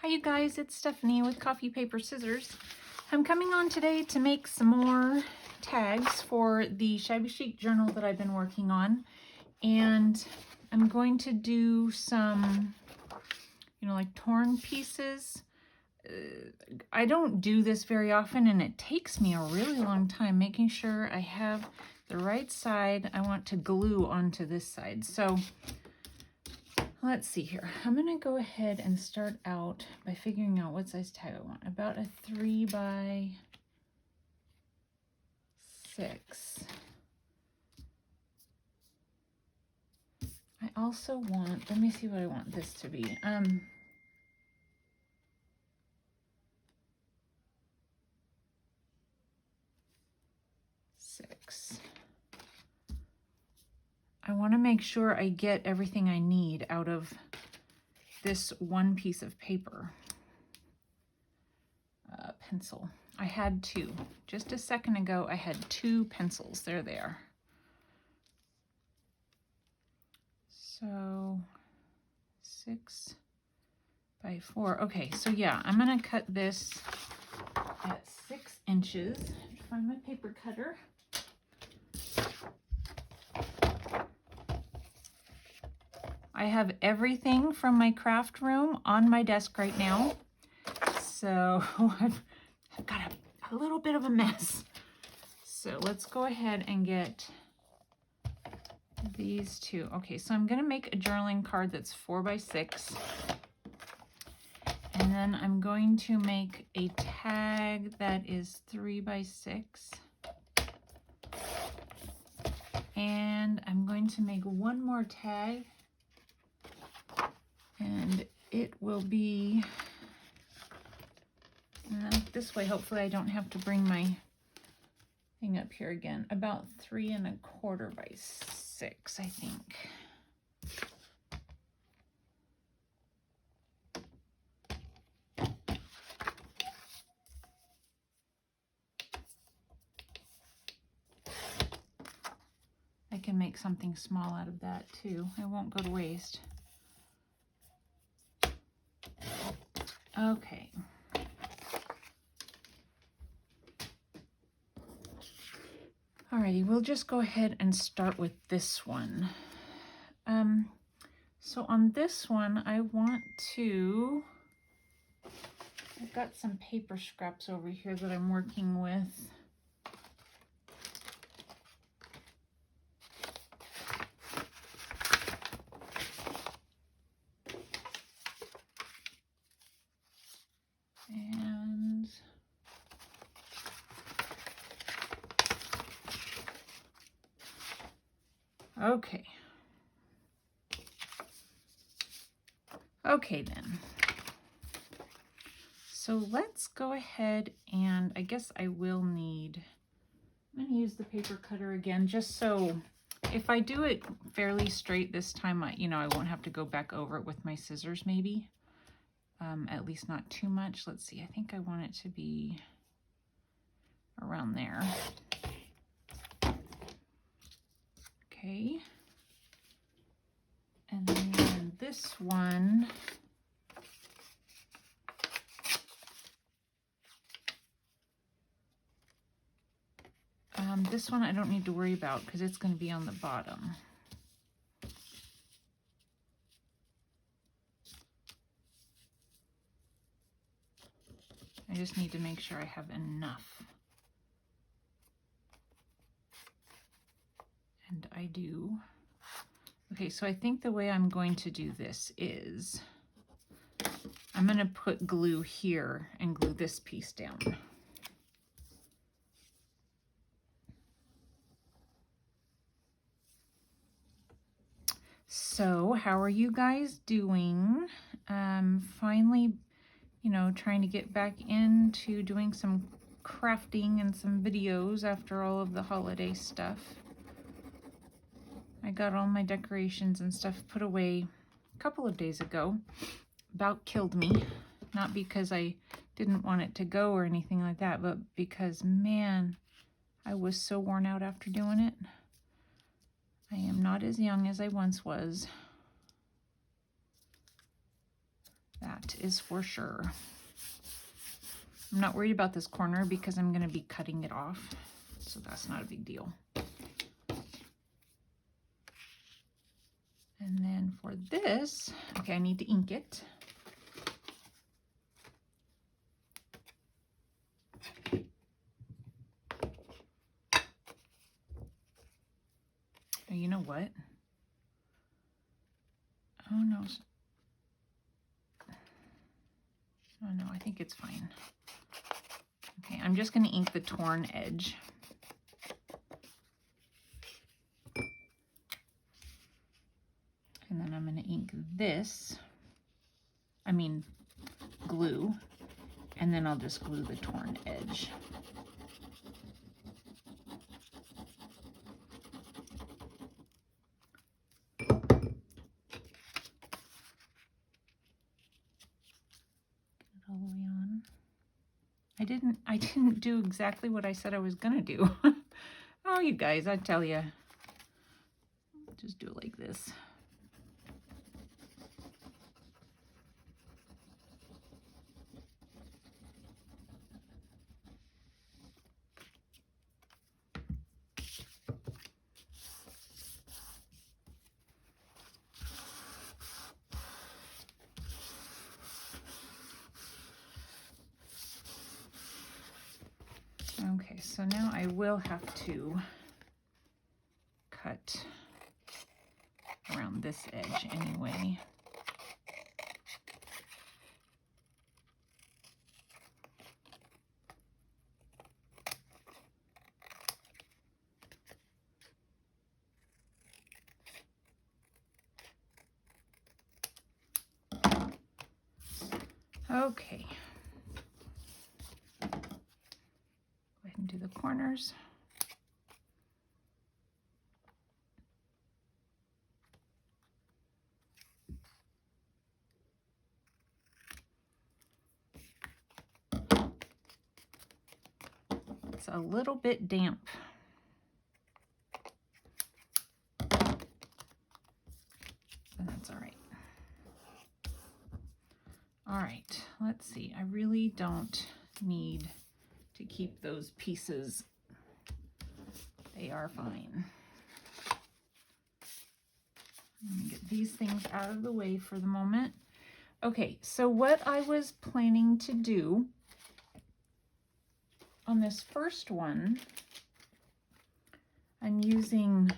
Hi you guys, it's Stephanie with Coffee Paper Scissors. I'm coming on today to make some more tags for the Shabby Chic journal that I've been working on. And I'm going to do some, like torn pieces. I don't do this very often and it takes me a really long time making sure I have the right side I want to glue onto this side. So let's see here. I'm going to go ahead and start out by figuring out what size tag I want. About a 3 by 6. I also want, let me see what I want this to be. 6. I want to make sure I get everything I need out of this one piece of paper. Pencil. I had 2. Just a second ago, I had 2 pencils. There they are. So 6 by 4. Okay, so yeah, I'm going to cut this at 6 inches. Find my paper cutter. I have everything from my craft room on my desk right now. So I've got a little bit of a mess. So let's go ahead and get these 2. Okay, so I'm going to make a journaling card that's 4 by 6. And then I'm going to make a tag that is 3 by 6. And I'm going to make one more tag. And it will be this way. Hopefully I don't have to bring my thing up here again. About 3 1/4 by 6, I think. I can make something small out of that too. It won't go to waste. Okay. Alrighty, we'll just go ahead and start with this one. So on this one, I want to, I've got some paper scraps over here that I'm working with. And okay. Okay then. So let's go ahead and I guess I will need, I'm going to use the paper cutter again just so if I do it fairly straight this time, I won't have to go back over it with my scissors maybe. At least not too much. Let's see. I think I want it to be around there. Okay. And then this one, this one I don't need to worry about because it's going to be on the bottom. I just need to make sure I have enough. And I do. Okay, so I think the way I'm going to do this is I'm going to put glue here and glue this piece down. So how are you guys doing? Finally, trying to get back into doing some crafting and some videos after all of the holiday stuff. I got all my decorations and stuff put away a couple of days ago. About killed me. Not because I didn't want it to go or anything like that, but because, man, I was so worn out after doing it. I am not as young as I once was. That is for sure. I'm not worried about this corner because I'm going to be cutting it off, so that's not a big deal. And then for this, okay, I need to ink it. Oh, you know what? Oh no. Oh no, I think it's fine. Okay, I'm just going to ink the torn edge. And then I'm going to ink this, glue, and then I'll just glue the torn edge. All the way on. I didn't do exactly what I said I was gonna do. Oh, you guys, I tell you. Just do it like this. Okay, so now I will have to cut around this edge anyway. Okay. Go ahead and do the corners. It's a little bit damp. And that's all right. All right, let's see. I really don't need to keep those pieces. They are fine. Let me get these things out of the way for the moment. Okay, so what I was planning to do on this first one, I'm using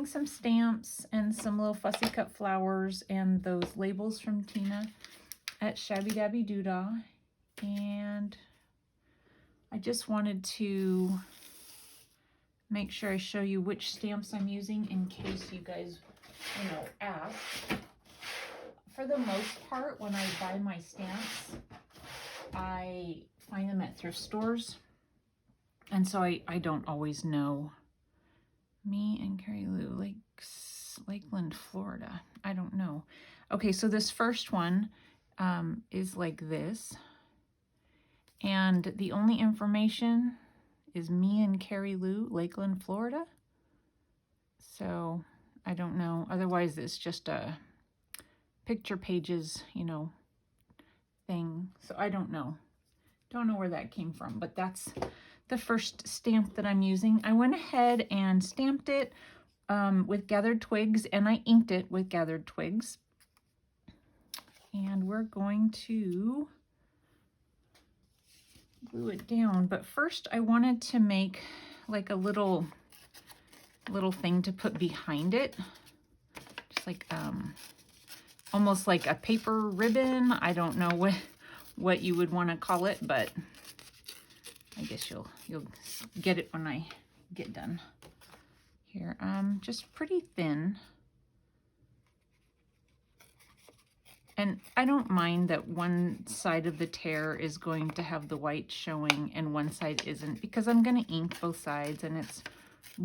some stamps and some little fussy cut flowers and those labels from Tina at Shabby Dabby Doodah. And I just wanted to make sure I show you which stamps I'm using in case you guys, ask. For the most part, when I buy my stamps, I find them at thrift stores. And so I don't always know. Me and Carrie Lou, Lakeland, Florida. I don't know. Okay, so this first one is like this. And the only information is me and Carrie Lou, Lakeland, Florida. So I don't know. Otherwise, it's just a picture pages, thing. So I don't know. Don't know where that came from, but that's the first stamp that I'm using. I went ahead and stamped it with gathered twigs, and I inked it with gathered twigs. And we're going to glue it down. But first I wanted to make like a little thing to put behind it. Just like almost like a paper ribbon. I don't know what you would want to call it, but I guess you'll get it when I get done. Here, just pretty thin. And I don't mind that one side of the tear is going to have the white showing and one side isn't, because I'm going to ink both sides and it's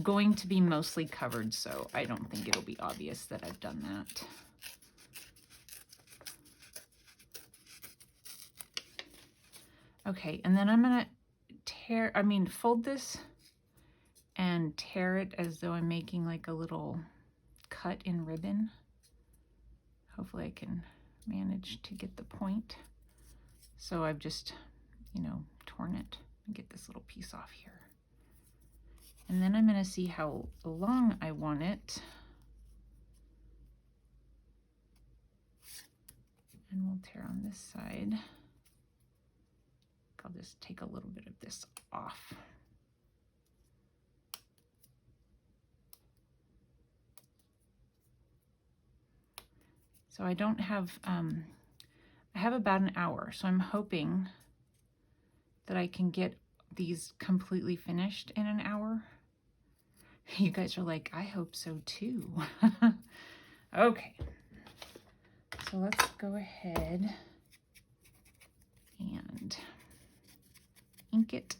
going to be mostly covered, so I don't think it'll be obvious that I've done that. Okay, and then I'm going to fold this and tear it as though I'm making like a little cut in ribbon. Hopefully I can managed to get the point. So I've just, you know, torn it and get this little piece off here. And then I'm going to see how long I want it. And we'll tear on this side. I'll just take a little bit of this off. So I don't have, I have about an hour, so I'm hoping that I can get these completely finished in an hour. You guys are like, I hope so too. Okay, so let's go ahead and ink it.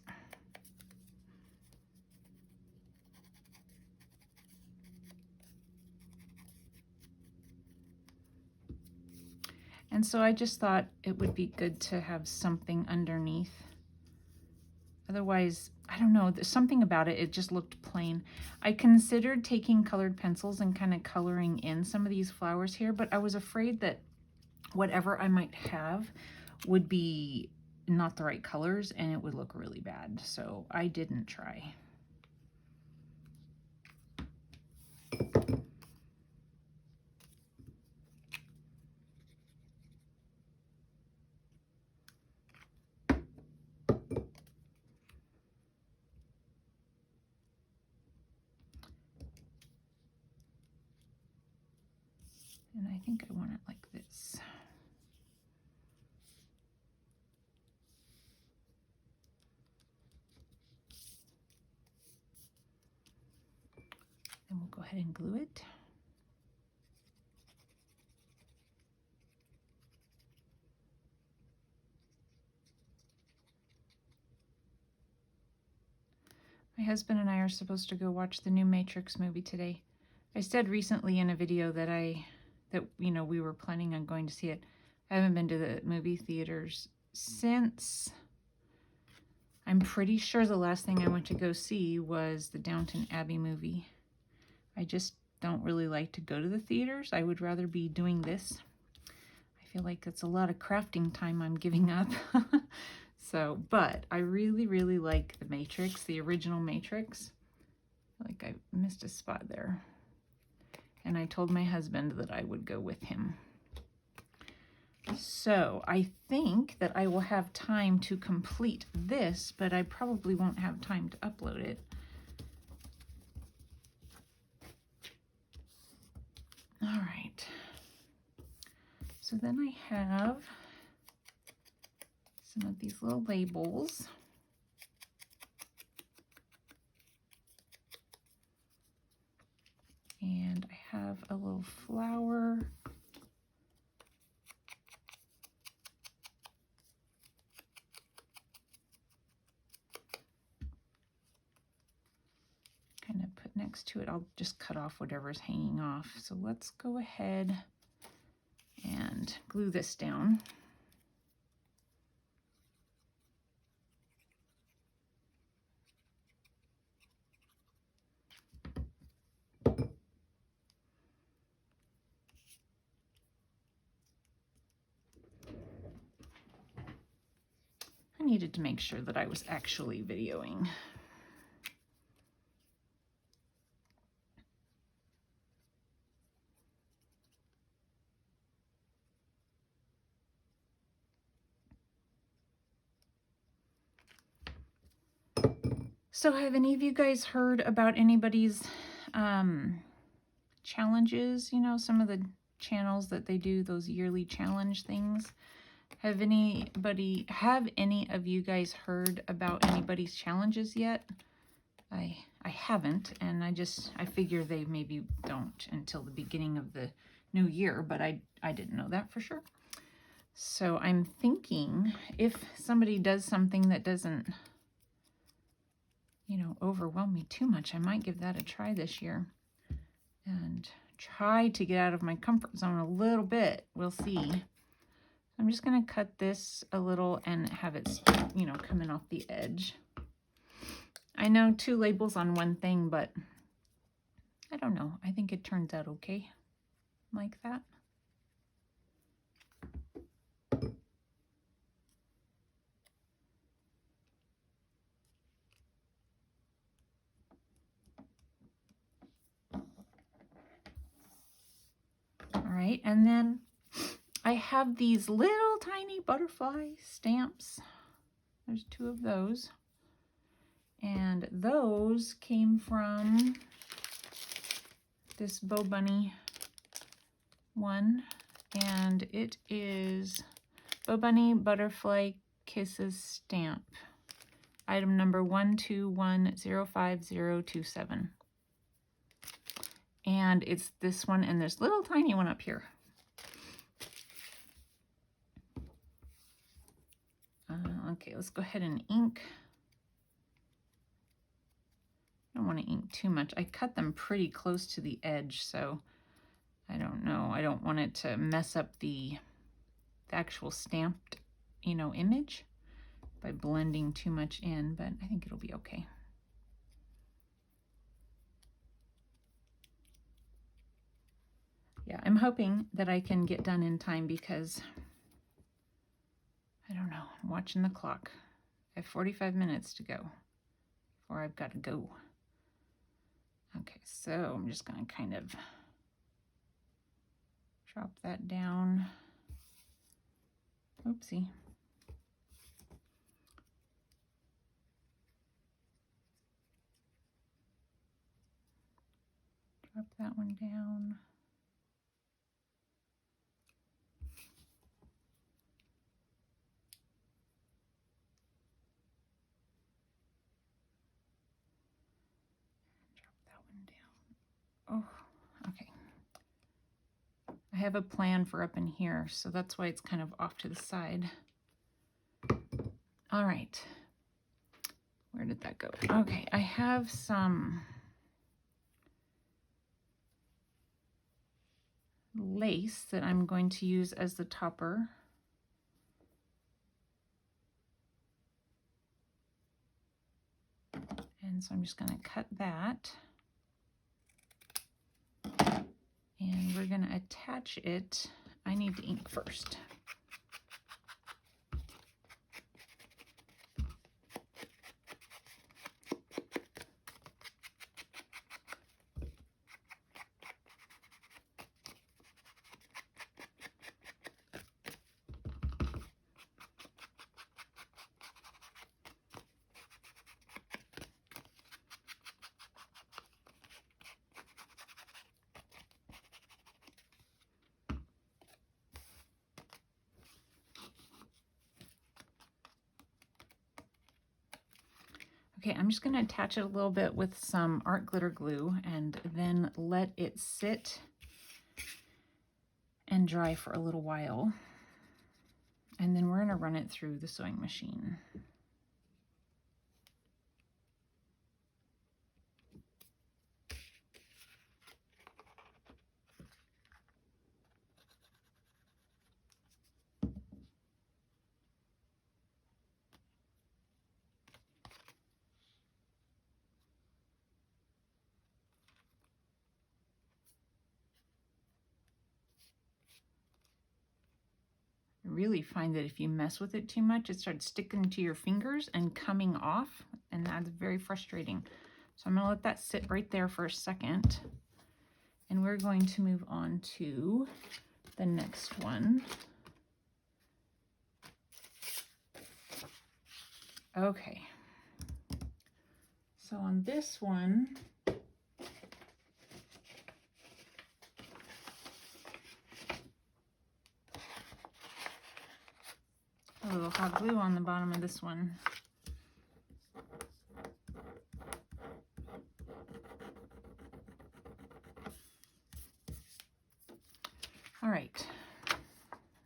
And so I just thought it would be good to have something underneath. Otherwise, I don't know, there's something about it, it just looked plain. I considered taking colored pencils and kind of coloring in some of these flowers here, but I was afraid that whatever I might have would be not the right colors and it would look really bad. So I didn't try. And I think I want it like this. Then we'll go ahead and glue it. My husband and I are supposed to go watch the new Matrix movie today. I said recently in a video that you know, we were planning on going to see it. I haven't been to the movie theaters since, I'm pretty sure the last thing I went to go see was the Downton Abbey movie. I just don't really like to go to the theaters. I would rather be doing this. I feel like it's a lot of crafting time I'm giving up. So, but I really, really like the Matrix, the original Matrix. Like I missed a spot there. And I told my husband that I would go with him. So I think that I will have time to complete this, but I probably won't have time to upload it. All right. So then I have some of these little labels. And I have a little flower. Kind of put next to it. I'll just cut off whatever's hanging off. So let's go ahead and glue this down. I needed to make sure that I was actually videoing. So have any of you guys heard about anybody's challenges? You know, some of the channels that they do those yearly challenge things. Have any of you guys heard about anybody's challenges yet? I haven't, and I figure they maybe don't until the beginning of the new year, but I didn't know that for sure. So I'm thinking if somebody does something that doesn't, you know, overwhelm me too much, I might give that a try this year and try to get out of my comfort zone a little bit. We'll see. I'm just going to cut this a little and have it, you know, coming off the edge. I know 2 labels on one thing, but I don't know. I think it turns out okay like that. All right, and then I have these little tiny butterfly stamps. There's 2 of those. And those came from this Bow Bunny one. And it is Bow Bunny Butterfly Kisses stamp. Item number 121050027. And it's this one and this little tiny one up here. Okay, let's go ahead and ink. I don't want to ink too much. I cut them pretty close to the edge, so I don't know. I don't want it to mess up the actual stamped, image by blending too much in, but I think it'll be okay. Yeah, I'm hoping that I can get done in time because I don't know. I'm watching the clock. I have 45 minutes to go before I've got to go. Okay, so I'm just going to kind of drop that down. Oopsie. Drop that one down. Oh, okay. I have a plan for up in here, so that's why it's kind of off to the side. All right. Where did that go? Okay, I have some lace that I'm going to use as the topper. And so I'm just going to cut that. And we're going to attach it. I need to ink first. Okay, I'm just going to attach it a little bit with some art glitter glue and then let it sit and dry for a little while. And then we're going to run it through the sewing machine. I really find that if you mess with it too much, it starts sticking to your fingers and coming off, and that's very frustrating. So I'm going to let that sit right there for a second, and we're going to move on to the next one. Okay, so on this one, a little hot glue on the bottom of this one. All right,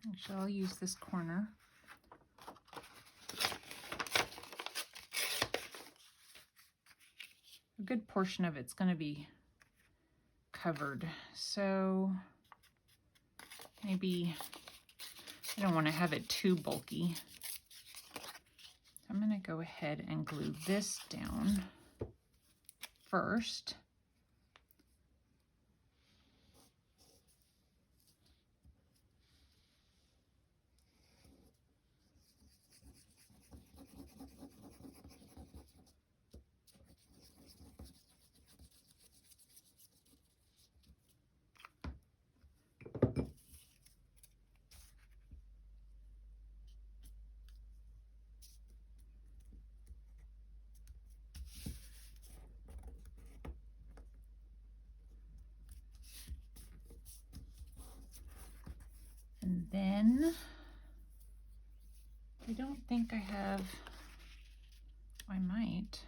actually I'll use this corner. A good portion of it's going to be covered, so maybe I don't want to have it too bulky. I'm going to go ahead and glue this down first. And then I don't think I have, I might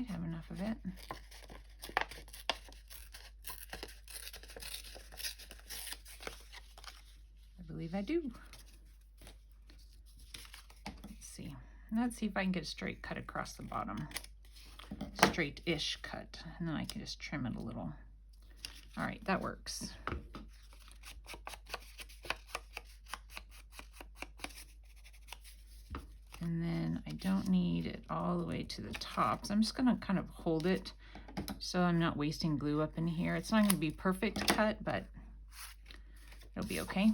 have enough of it. I believe I do. Let's see if I can get a straight cut across the bottom. Straight-ish cut, and then I can just trim it a little. All right, that works. And then I don't need it all the way to the top, so I'm just gonna kind of hold it so I'm not wasting glue up in here. It's not gonna be perfect cut, but it'll be okay.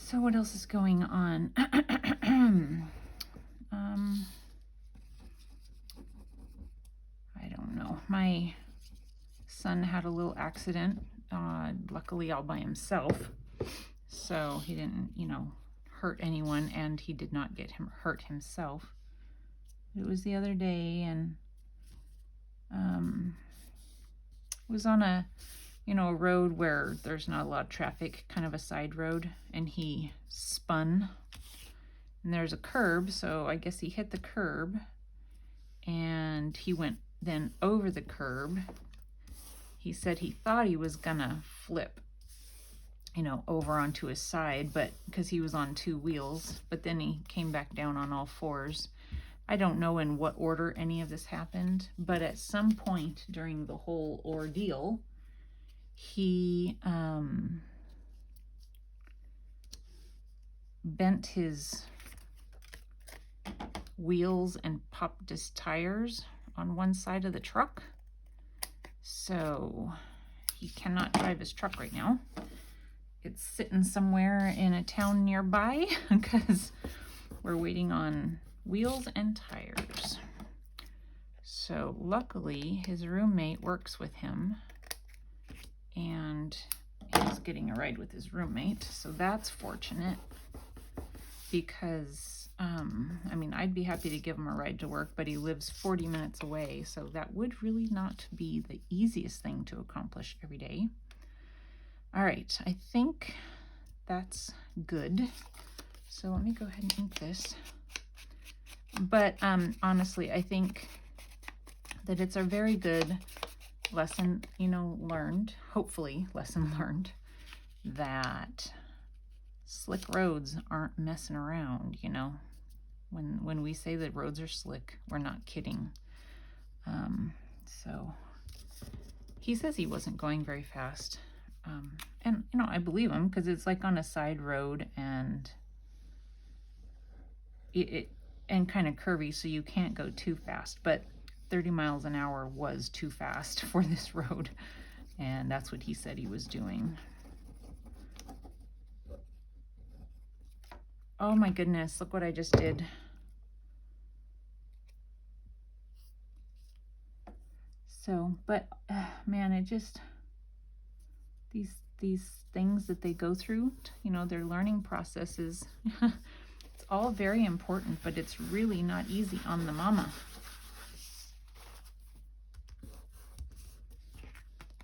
So what else is going on? I don't know. My son had a little accident, luckily all by himself. So he didn't, hurt anyone, and he did not get hurt himself. It was the other day, and it was on a road where there's not a lot of traffic, kind of a side road, and he spun. And there's a curb, so I guess he hit the curb, and he went then over the curb. He said he thought he was gonna flip, over onto his side, but because he was on two wheels, but then he came back down on all fours. I don't know in what order any of this happened, but at some point during the whole ordeal, he bent his wheels and popped his tires on one side of the truck. So he cannot drive his truck right now. It's sitting somewhere in a town nearby because we're waiting on wheels and tires. So luckily his roommate works with him, and he's getting a ride with his roommate. So that's fortunate, because I'd be happy to give him a ride to work, but he lives 40 minutes away, so that would really not be the easiest thing to accomplish every day. All right, I think that's good. So let me go ahead and ink this. But honestly, I think that it's a very good lesson, learned, hopefully lesson learned, that slick roads aren't messing around, When we say that roads are slick, we're not kidding. So he says he wasn't going very fast. And, I believe him, because it's like on a side road, and and kind of curvy, so you can't go too fast. But 30 miles an hour was too fast for this road, and that's what he said he was doing. Oh my goodness, look what I just did. So, but man, it just, these things that they go through, their learning processes, it's all very important, but it's really not easy on the mama.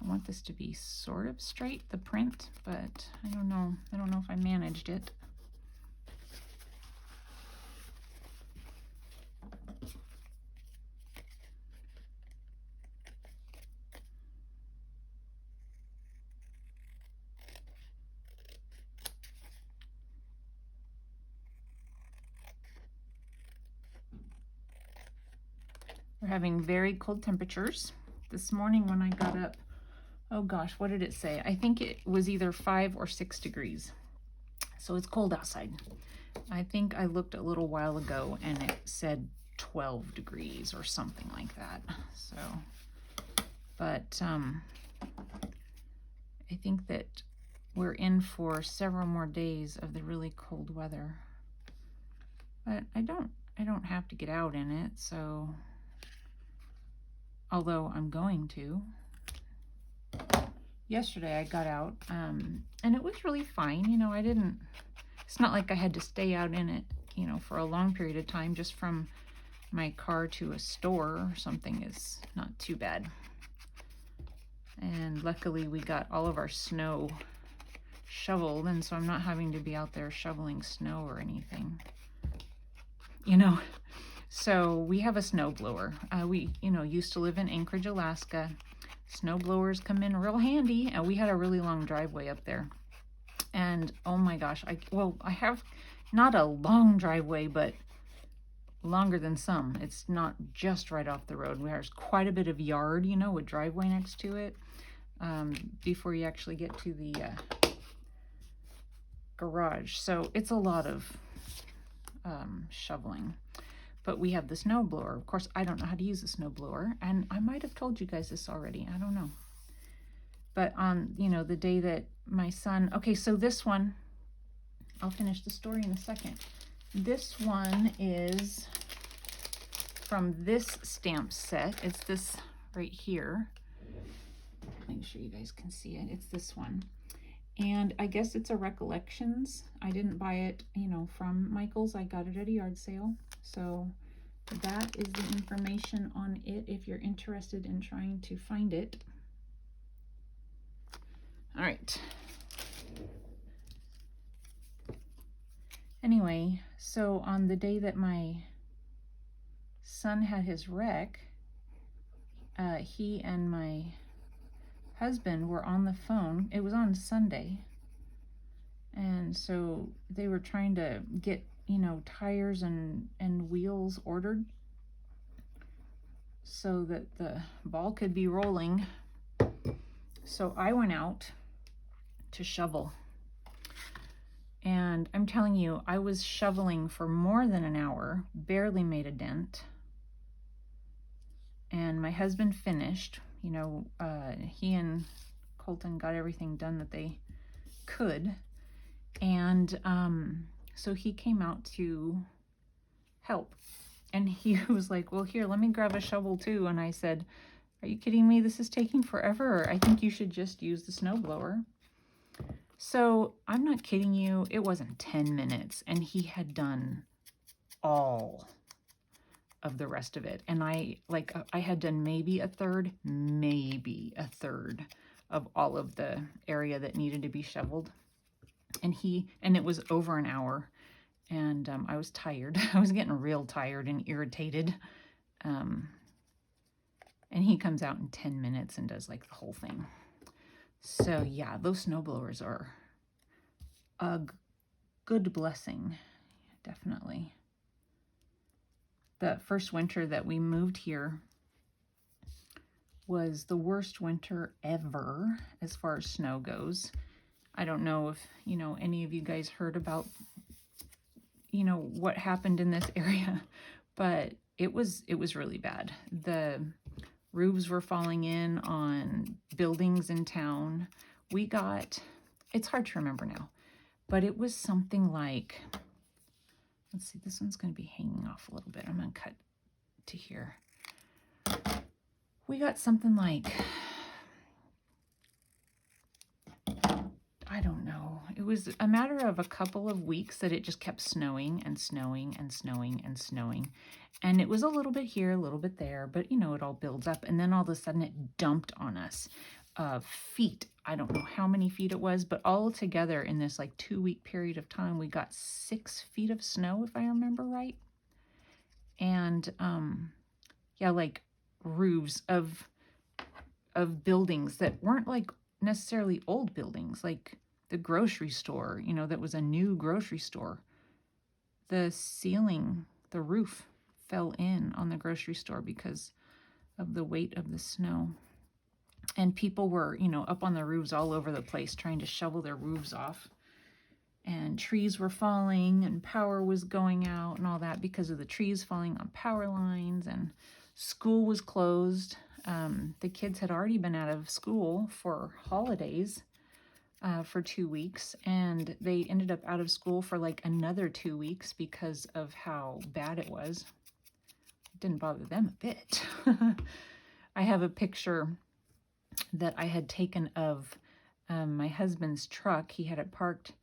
I want this to be sort of straight, the print, but I don't know if I managed it. We're having very cold temperatures. This morning when I got up, oh gosh, what did it say? I think it was either 5 or 6 degrees. So it's cold outside. I think I looked a little while ago and it said 12 degrees or something like that. So, but I think that we're in for several more days of the really cold weather. But I don't have to get out in it, so although I'm going to. Yesterday I got out, and it was really fine. You know, it's not like I had to stay out in it, you know, for a long period of time. Just from my car to a store or something is not too bad. And luckily we got all of our snow shoveled, and so I'm not having to be out there shoveling snow or anything, you know. So we have a snow blower. We, you know, used to live in Anchorage, Alaska. Snow blowers come in real handy, and we had a really long driveway up there. And oh my gosh, I have not a long driveway, but longer than some. It's not just right off the road. There's quite a bit of yard, you know, with driveway next to it, before you actually get to the garage. So it's a lot of shoveling. But we have the snow blower. Of course, I don't know how to use a snow blower, and I might have told you guys this already. I don't know. But on, you know, the day that my son, okay, so this one, I'll finish the story in a second. This one is from this stamp set. It's this right here. Make sure you guys can see it. It's this one. And I guess it's a Recollections. I didn't buy it, you know, from Michael's. I got it at a yard sale. So that is the information on it if you're interested in trying to find it. All right. Anyway, so on the day that my son had his wreck, he and my husband were on the phone. It was on Sunday. And so they were trying to get, you know, tires and wheels ordered so that the ball could be rolling. So I went out to shovel. And I'm telling you, I was shoveling for more than an hour, barely made a dent. And my husband finished. You know, he and Colton got everything done that they could. And so he came out to help. And he was like, well, here, let me grab a shovel too. And I said, are you kidding me? This is taking forever. I think you should just use the snow blower. So I'm not kidding you. It wasn't 10 minutes. And he had done all of the rest of it. And I had done maybe a third of all of the area that needed to be shoveled. And it was over an hour, and I was tired. I was getting real tired and irritated. And he comes out in 10 minutes and does like the whole thing. So yeah, those snow blowers are a good blessing, definitely. The first winter that we moved here was the worst winter ever as far as snow goes. I don't know if, you know, any of you guys heard about, you know, what happened in this area, but it was really bad. The roofs were falling in on buildings in town. We got, it's hard to remember now, but it was something like, let's see, this one's going to be hanging off a little bit. I'm going to cut to here. We got something like, I don't know. It was a matter of a couple of weeks that it just kept snowing and snowing and snowing and snowing. And it was a little bit here, a little bit there, but you know, it all builds up. And then all of a sudden it dumped on us. Feet. I don't know how many feet it was, but all together in this like 2-week period of time, we got 6 feet of snow, if I remember right. And yeah, like roofs of buildings that weren't like necessarily old buildings, like the grocery store, you know, that was a new grocery store. The ceiling, the roof fell in on the grocery store because of the weight of the snow. And people were, you know, up on the roofs all over the place trying to shovel their roofs off. And trees were falling and power was going out and all that because of the trees falling on power lines, and school was closed. The kids had already been out of school for holidays for 2 weeks, and they ended up out of school for like another 2 weeks because of how bad it was. It didn't bother them a bit. I have a picture that I had taken of my husband's truck. He had it parked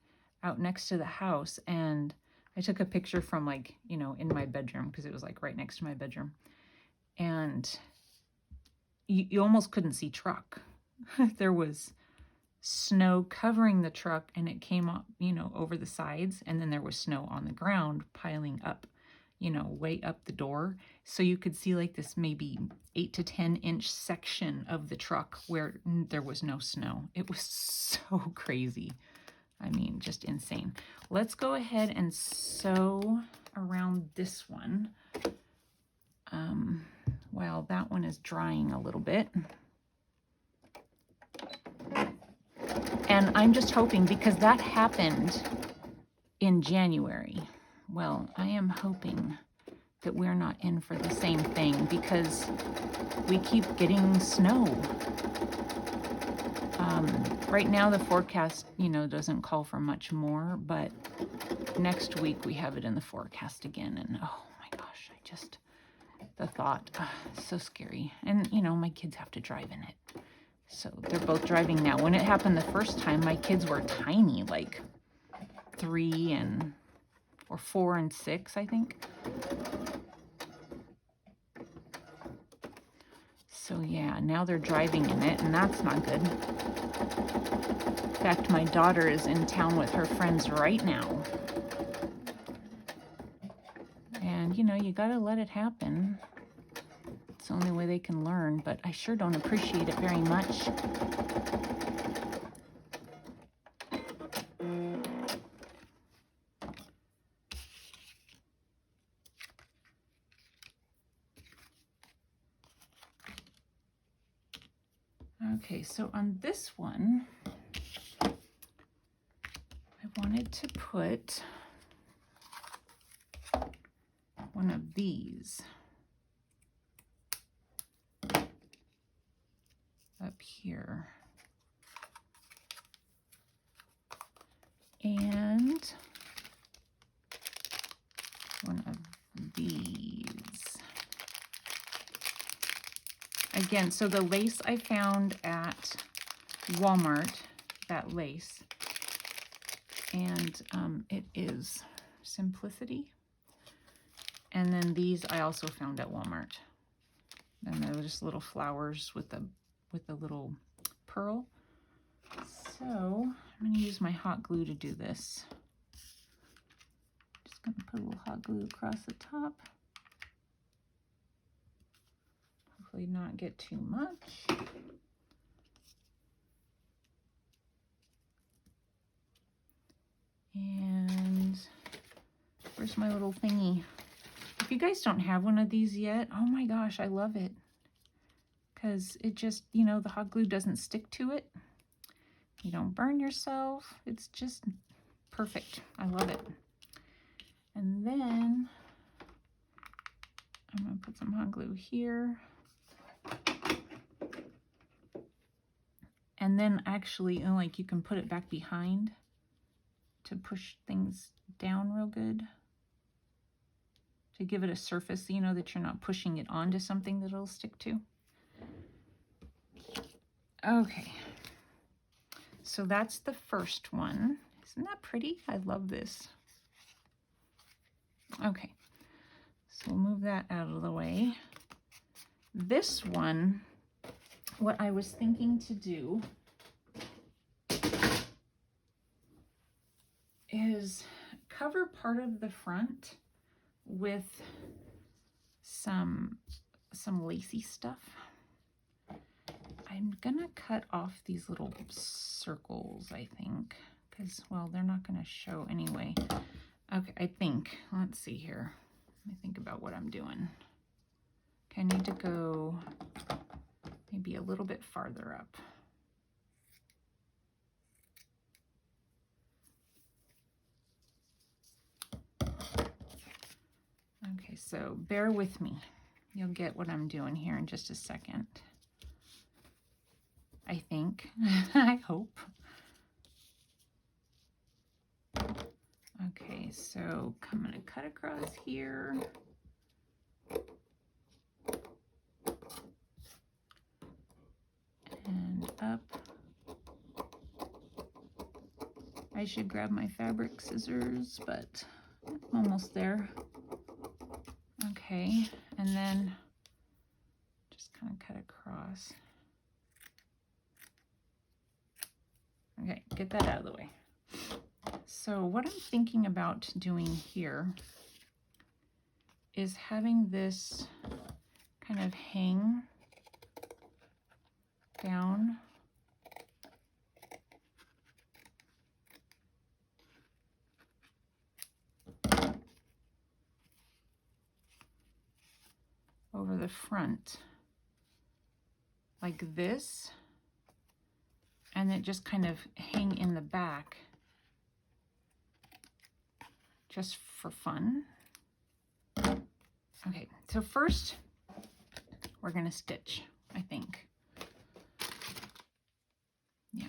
out next to the house, and I took a picture from, like, you know, in my bedroom, because it was like right next to my bedroom, and you almost couldn't see truck. There was snow covering the truck, and it came up, you know, over the sides, and then there was snow on the ground piling up, you know, way up the door. So you could see like this maybe 8 to 10 inch section of the truck where there was no snow. It was so crazy. I mean, just insane. Let's go ahead and sew around this one while that one is drying a little bit. And I'm just hoping, because that happened in January. Well, I am hoping that we're not in for the same thing, because we keep getting snow. Right now the forecast, you know, doesn't call for much more, but next week we have it in the forecast again. And oh my gosh, the thought, so scary. And, you know, my kids have to drive in it. So they're both driving now. When it happened the first time, my kids were tiny, like 3 or 4 and 6, I think. So yeah, now they're driving in it, and that's not good. In fact, my daughter is in town with her friends right now. And, you know, you gotta let it happen. It's the only way they can learn, but I sure don't appreciate it very much. Okay, so on this one, I wanted to put one of these up here. And one of these. Again, so the lace I found at Walmart, that lace, and it is Simplicity. And then these I also found at Walmart. And they're just little flowers with a little pearl. So I'm going to use my hot glue to do this. Just going to put a little hot glue across the top. Hopefully not get too much. And where's my little thingy? If you guys don't have one of these yet, oh my gosh, I love it. Because it just, you know, the hot glue doesn't stick to it. You don't burn yourself. It's just perfect. I love it. And then I'm going to put some hot glue here. And then actually, like, you can put it back behind to push things down real good. To give it a surface, you know, that you're not pushing it onto something that it'll stick to. Okay. So that's the first one. Isn't that pretty? I love this. Okay. So we'll move that out of the way. This one, what I was thinking to do is cover part of the front with some lacy stuff. I'm gonna cut off these little circles, I think, because, well, they're not gonna show anyway. Okay, I think, let's see here. Let me think about what I'm doing. Okay, I need to go maybe a little bit farther up. Okay, so bear with me. You'll get what I'm doing here in just a second. I think. I hope. Okay, so I'm going to cut across here. up. I should grab my fabric scissors, but I'm almost there. Okay, and then just kind of cut across. Okay, get that out of the way. So what I'm thinking about doing here is having this kind of hang down. Over the front like this, and it just kind of hang in the back just for fun. Okay, so first we're gonna stitch, I think. Yeah.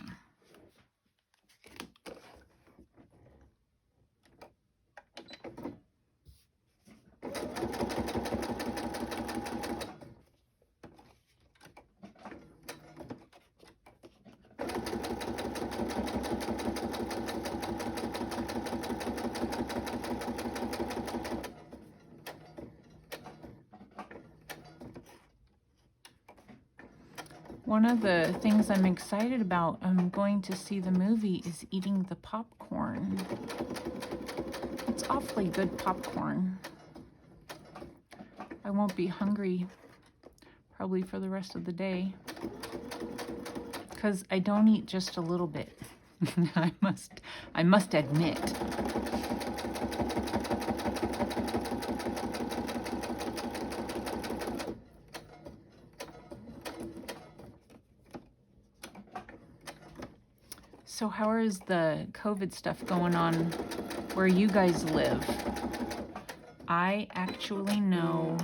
One of the things I'm excited about, I'm going to see the movie, is eating the popcorn. It's awfully good popcorn. I won't be hungry probably for the rest of the day, because I don't eat just a little bit. I must admit. So how is the COVID stuff going on where you guys live? I actually know,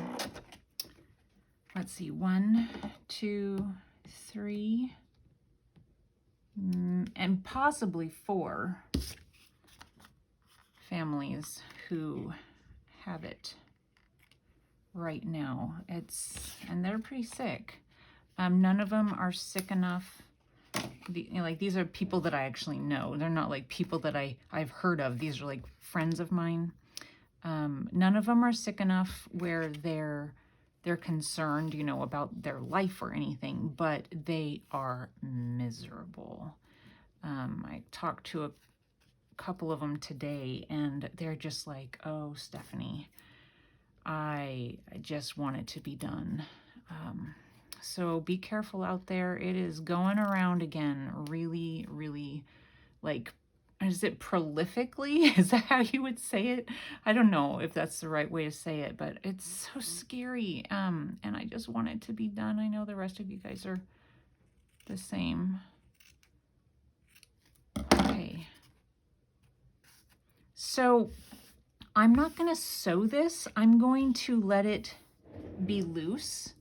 let's see, 1, 2, 3, and possibly 4 families who have it right now. And they're pretty sick. None of them are sick enough. Like, these are people that I actually know. They're not like people that I've heard of. These are like friends of mine. None of them are sick enough where they're concerned, you know, about their life or anything, but they are miserable. I talked to a couple of them today, and they're just like, oh, Stephanie, I just want it to be done. So be careful out there. It is going around again really, really, like, is it prolifically? Is that how you would say it? I don't know if that's the right way to say it, but it's so scary. And I just want it to be done. I know the rest of you guys are the same. Okay. So I'm not going to sew this. I'm going to let it be loose.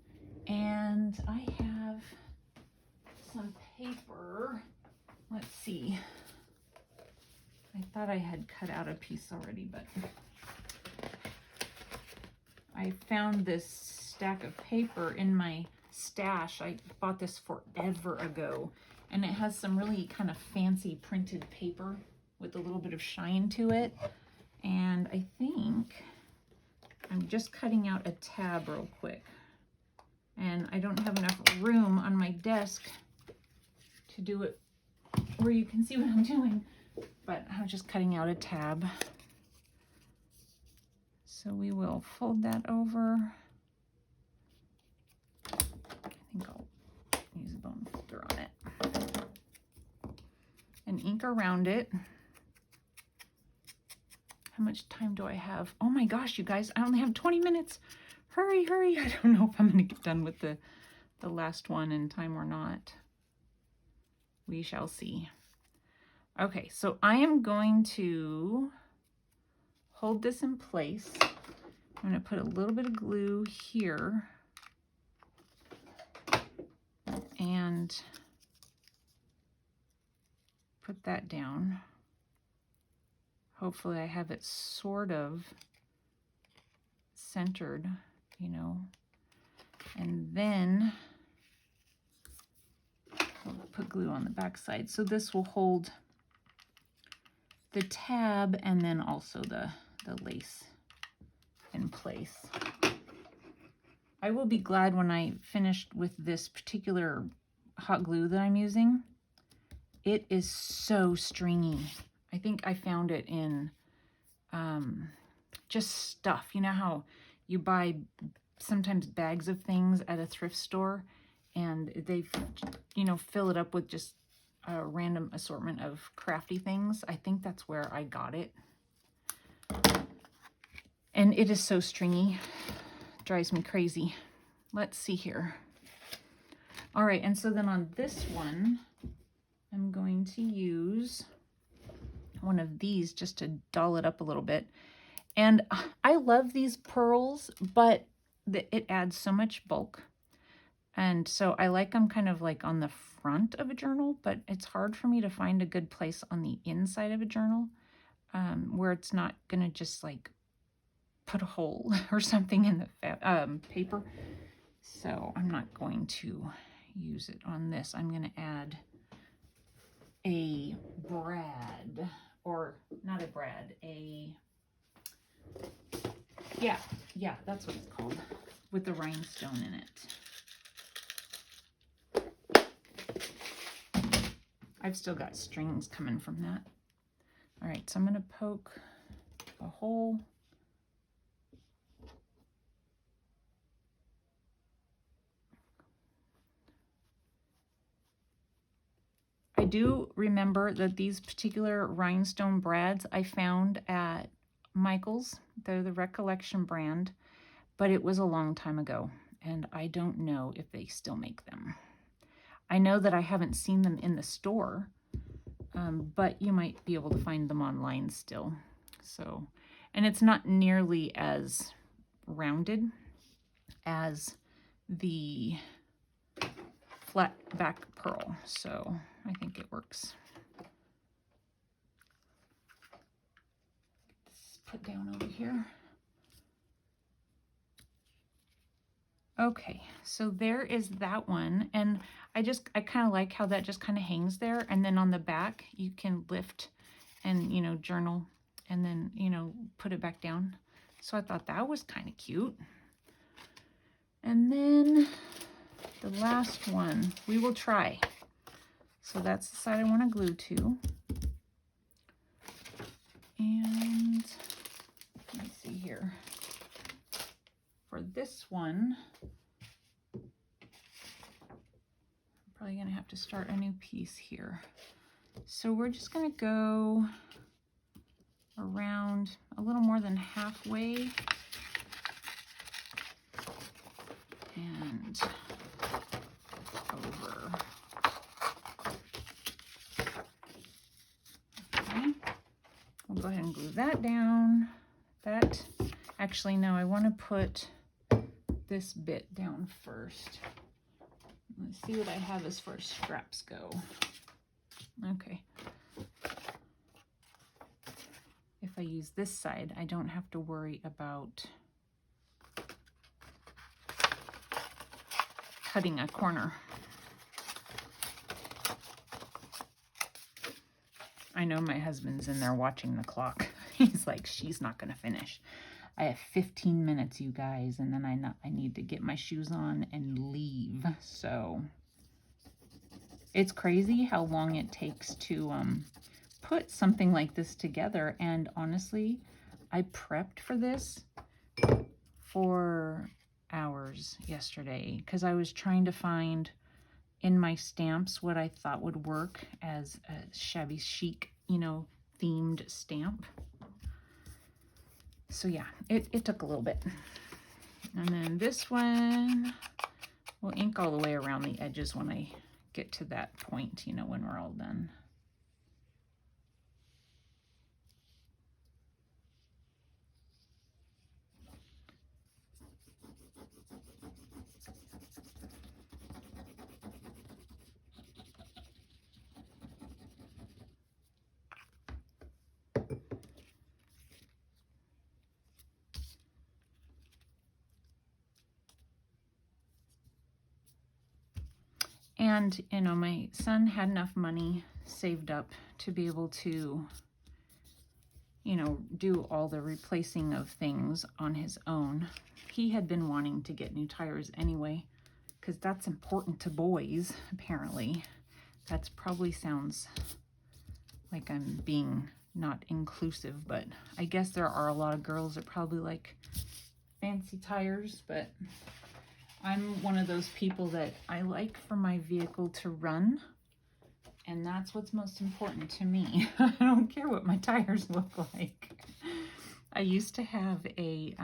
And I have some paper. Let's see. I thought I had cut out a piece already, but I found this stack of paper in my stash. I bought this forever ago, and it has some really kind of fancy printed paper with a little bit of shine to it. And I think I'm just cutting out a tab real quick. And I don't have enough room on my desk to do it where you can see what I'm doing, but I'm just cutting out a tab. So we will fold that over. I think I'll use a bone folder on it. And ink around it. How much time do I have? Oh my gosh, you guys, I only have 20 minutes. Hurry, hurry. I don't know if I'm going to get done with the last one in time or not. We shall see. Okay, so I am going to hold this in place. I'm going to put a little bit of glue here and put that down. Hopefully I have it sort of centered, you know, and then I'll put glue on the back side. So this will hold the tab and then also the lace in place. I will be glad when I finished with this particular hot glue that I'm using. It is so stringy. I think I found it in just stuff. You know how you buy sometimes bags of things at a thrift store and they, you know, fill it up with just a random assortment of crafty things. I think that's where I got it. And it is so stringy. Drives me crazy. Let's see here. All right, and so then on this one, I'm going to use one of these just to doll it up a little bit. And I love these pearls, but it adds so much bulk. And so I like them kind of like on the front of a journal, but it's hard for me to find a good place on the inside of a journal where it's not going to just like put a hole or something in the paper. So I'm not going to use it on this. I'm going to add a brad, or not a brad, yeah, that's what it's called, with the rhinestone in it. I've still got strings coming from that. All right, so I'm going to poke a hole. I do remember that these particular rhinestone brads I found at Michael's. They're the Recollection brand, but it was a long time ago, and I don't know if they still make them. I know that I haven't seen them in the store, but you might be able to find them online still. So, and it's not nearly as rounded as the flat back pearl, so I think it works. Let's put down over here. Okay, so there is that one, and I kind of like how that just kind of hangs there, and then on the back you can lift and, you know, journal and then, you know, put it back down. So I thought that was kind of cute. And then the last one we will try. So that's the side I want to glue to. And let's see here. For this one, I'm probably going to have to start a new piece here. So we're just going to go around a little more than halfway and over. Okay, we'll go ahead and glue that down. That, actually, no, I want to put this bit down first. Let's see what I have as far as straps go. Okay. If I use this side, I don't have to worry about cutting a corner. I know my husband's in there watching the clock. He's like, she's not going to finish. I have 15 minutes, you guys, and then I need to get my shoes on and leave. So it's crazy how long it takes to put something like this together. And honestly, I prepped for this for hours yesterday because I was trying to find in my stamps what I thought would work as a shabby chic, you know, themed stamp. So yeah, it took a little bit. And then this one, we'll ink all the way around the edges when I get to that point, you know, when we're all done. And, you know, my son had enough money saved up to be able to, you know, do all the replacing of things on his own. He had been wanting to get new tires anyway, because that's important to boys, apparently. That's probably sounds like I'm being not inclusive, but I guess there are a lot of girls that probably like fancy tires, but I'm one of those people that I like for my vehicle to run, and that's what's most important to me. I don't care what my tires look like. I used to have a,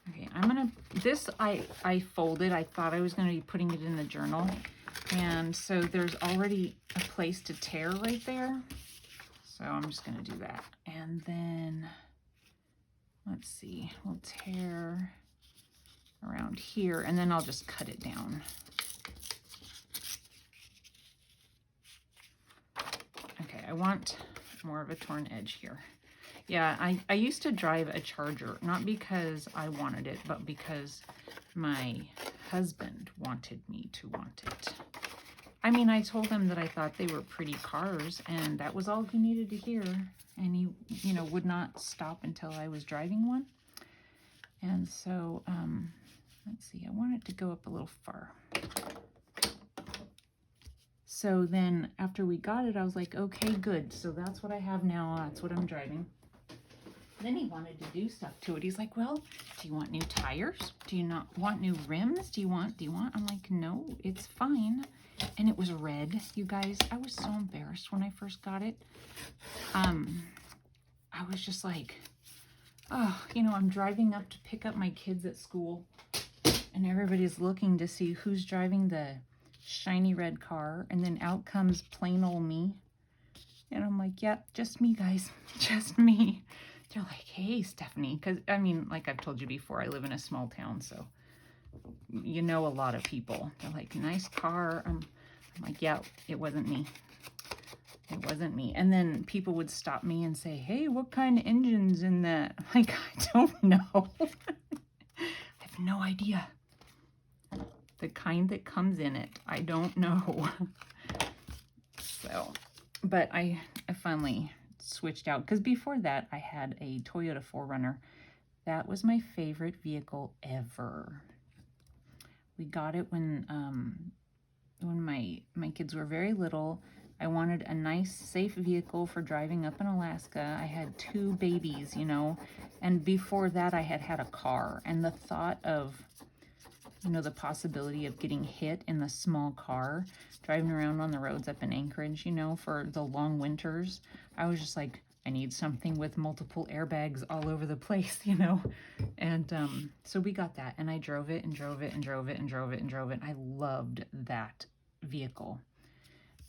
okay, this I folded. I thought I was going to be putting it in the journal, and so there's already a place to tear right there. So I'm just going to do that. And then, let's see, we'll tear around here, and then I'll just cut it down. Okay, I want more of a torn edge here. Yeah, I used to drive a Charger, not because I wanted it, but because my husband wanted me to want it. I mean, I told him that I thought they were pretty cars, and that was all he needed to hear. And he, you know, would not stop until I was driving one. And so, let's see, I want it to go up a little far. So then after we got it, I was like, okay, good. So that's what I have now. That's what I'm driving. Then he wanted to do stuff to it. He's like, well, do you want new tires? Do you not want new rims? Do you want? I'm like, no, it's fine. And it was red, you guys. I was so embarrassed when I first got it. I was just like, oh, you know, I'm driving up to pick up my kids at school, and everybody's looking to see who's driving the shiny red car, and then out comes plain old me. And I'm like, yep, just me, guys, just me. They're like, hey, Stephanie, because, I mean, like I've told you before, I live in a small town, so you know a lot of people. They're like, nice car. I'm like, yeah, it wasn't me. It wasn't me. And then people would stop me and say, hey, what kind of engine's in that? I'm like, I don't know. I have no idea. The kind that comes in it, I don't know. So, but I finally switched out, because before that I had a Toyota 4Runner. That was my favorite vehicle ever. We got it when my kids were very little. I wanted a nice, safe vehicle for driving up in Alaska. I had 2 babies, you know, and before that I had had a car, and the thought of, you know, the possibility of getting hit in the small car, driving around on the roads up in Anchorage, you know, for the long winters, I was just like, I need something with multiple airbags all over the place, you know. And so we got that, and I drove it and drove it and drove it and drove it and drove it. I loved that vehicle.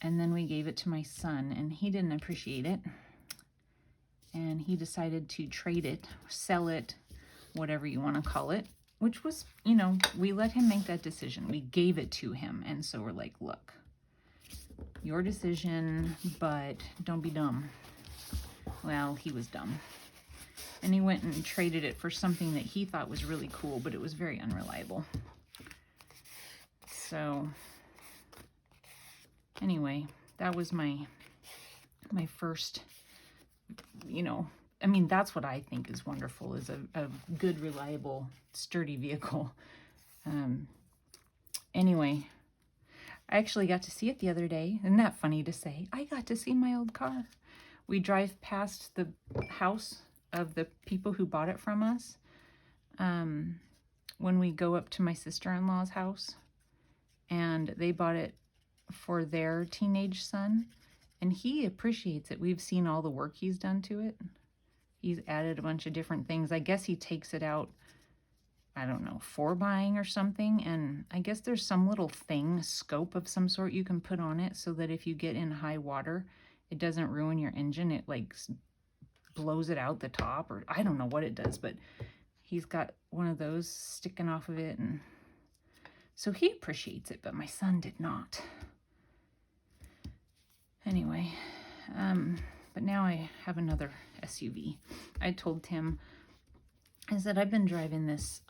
And then we gave it to my son, and he didn't appreciate it. And he decided to trade it, sell it, whatever you want to call it, which was, you know, we let him make that decision. We gave it to him. And so we're like, look, your decision, but don't be dumb. Well, he was dumb. And he went and traded it for something that he thought was really cool, but it was very unreliable. So anyway, that was my first, you know, I mean, that's what I think is wonderful, is a good, reliable, sturdy vehicle. Anyway, I actually got to see it the other day. Isn't that funny to say? I got to see my old car. We drive past the house of the people who bought it from us when we go up to my sister-in-law's house, and they bought it for their teenage son, and he appreciates it. We've seen all the work he's done to it. He's added a bunch of different things. I guess he takes it out, I don't know, for buying or something, and I guess there's some little thing, scope of some sort you can put on it so that if you get in high water, it doesn't ruin your engine. It like blows it out the top, or I don't know what it does, but he's got one of those sticking off of it, and so he appreciates it, but my son did not. Anyway, but now I have another SUV. I told Tim is that I've been driving this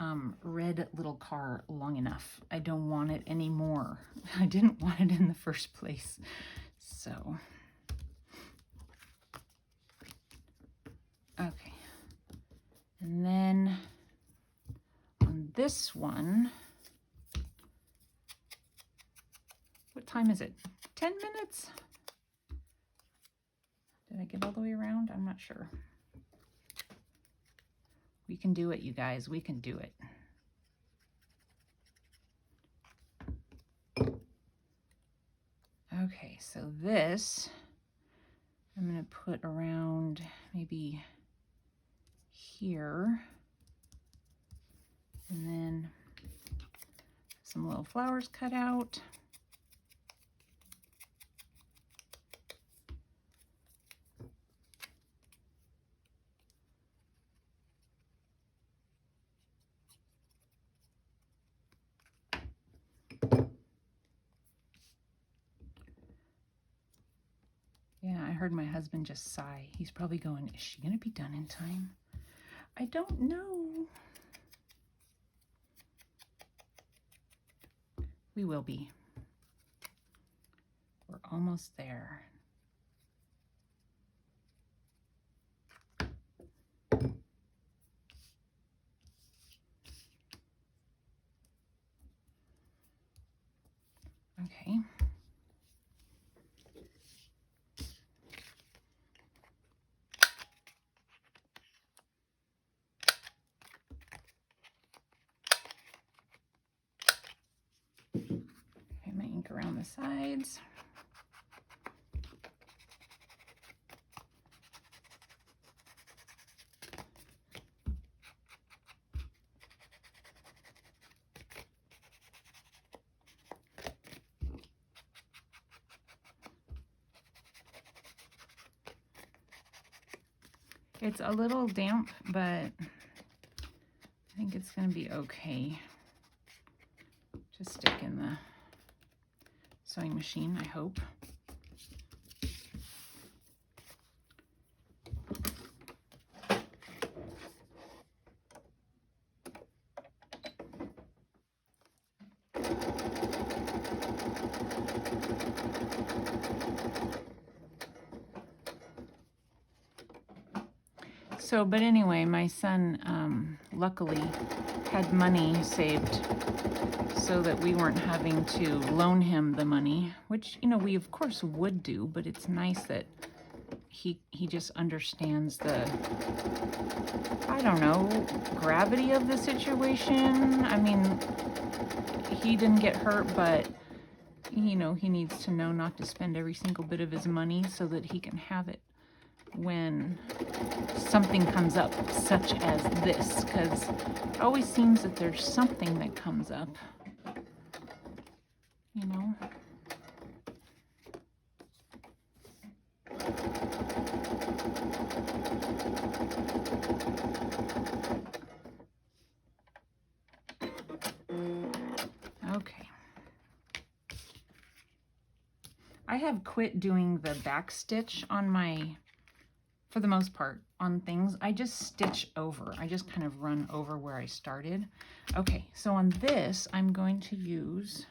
red little car long enough. I don't want it anymore. I didn't want it in the first place. So, okay. And then on this one, what time is it? 10 minutes? Did I get all the way around? I'm not sure. We can do it, you guys. We can do it. Okay, so this I'm going to put around maybe here. And then some little flowers cut out. Yeah, I heard my husband just sigh. He's probably going, is she going to be done in time? I don't know. We will be. We're almost there. Okay. Okay, my ink around the sides. It's a little damp, but I think it's going to be okay. Just stick in the sewing machine, I hope. So, but anyway, my son luckily had money saved so that we weren't having to loan him the money, which, you know, we of course would do, but it's nice that he just understands the, I don't know, gravity of the situation. I mean, he didn't get hurt, but, you know, he needs to know not to spend every single bit of his money so that he can have it when something comes up, such as this, because it always seems that there's something that comes up, you know. Okay. I have quit doing the back stitch on my, for the most part, on things. I just stitch over. I just kind of run over where I started. Okay, so on this, I'm going to use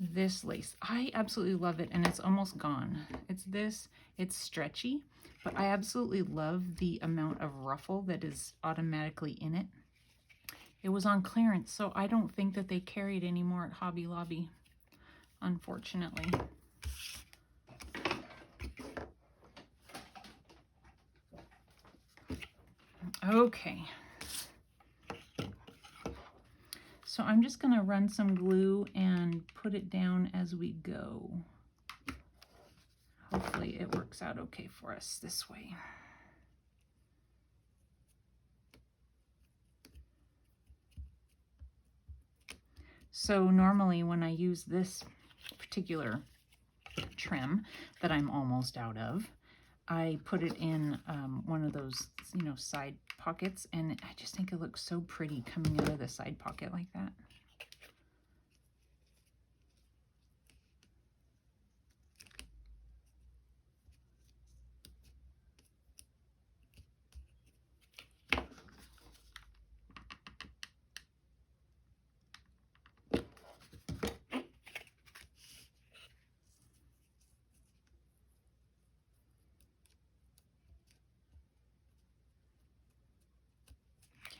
this lace. I absolutely love it, and it's almost gone. It's this. It's stretchy, but I absolutely love the amount of ruffle that is automatically in it. It was on clearance, so I don't think that they carry it anymore at Hobby Lobby, unfortunately. Okay. So I'm just going to run some glue and put it down as we go. Hopefully it works out okay for us this way. So normally when I use this particular trim that I'm almost out of, I put it in one of those, you know, side pockets, and I just think it looks so pretty coming out of the side pocket like that.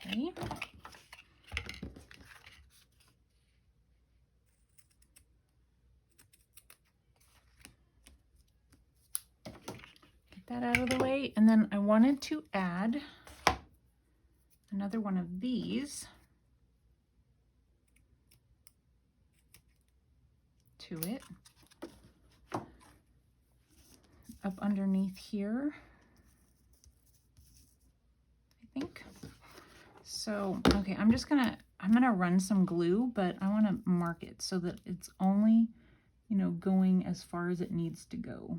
Okay. Get that out of the way. And then I wanted to add another one of these to it. Up underneath here, I think. So, okay, I'm gonna run some glue, but I want to mark it so that it's only, you know, going as far as it needs to go.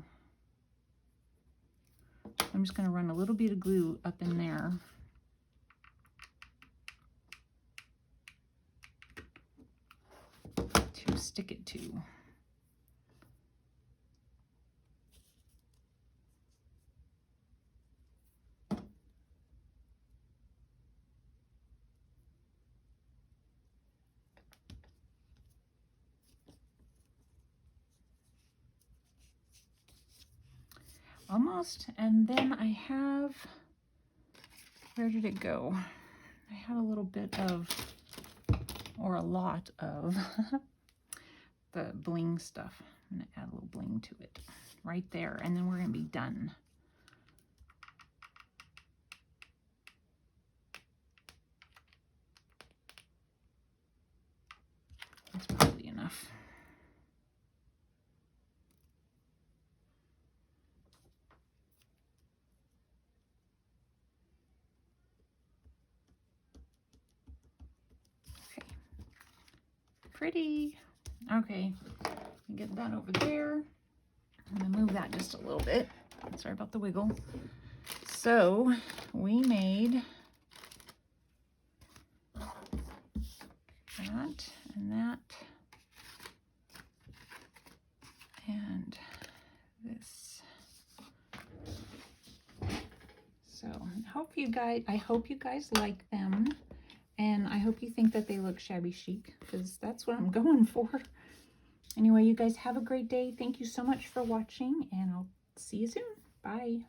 I'm just gonna run a little bit of glue up in there. To stick it to. Almost. And then I have, where did it go? I have a little bit of, or a lot of the bling stuff. I'm gonna add a little bling to it right there, and then we're gonna be done. That's probably enough. Okay, pretty. Okay, get that over there. I'm gonna move that just a little bit. Sorry about the wiggle. So we made that and that and this. So I hope you guys like them, and I hope you think that they look shabby chic, because that's what I'm going for. Anyway, you guys have a great day. Thank you so much for watching, and I'll see you soon. Bye.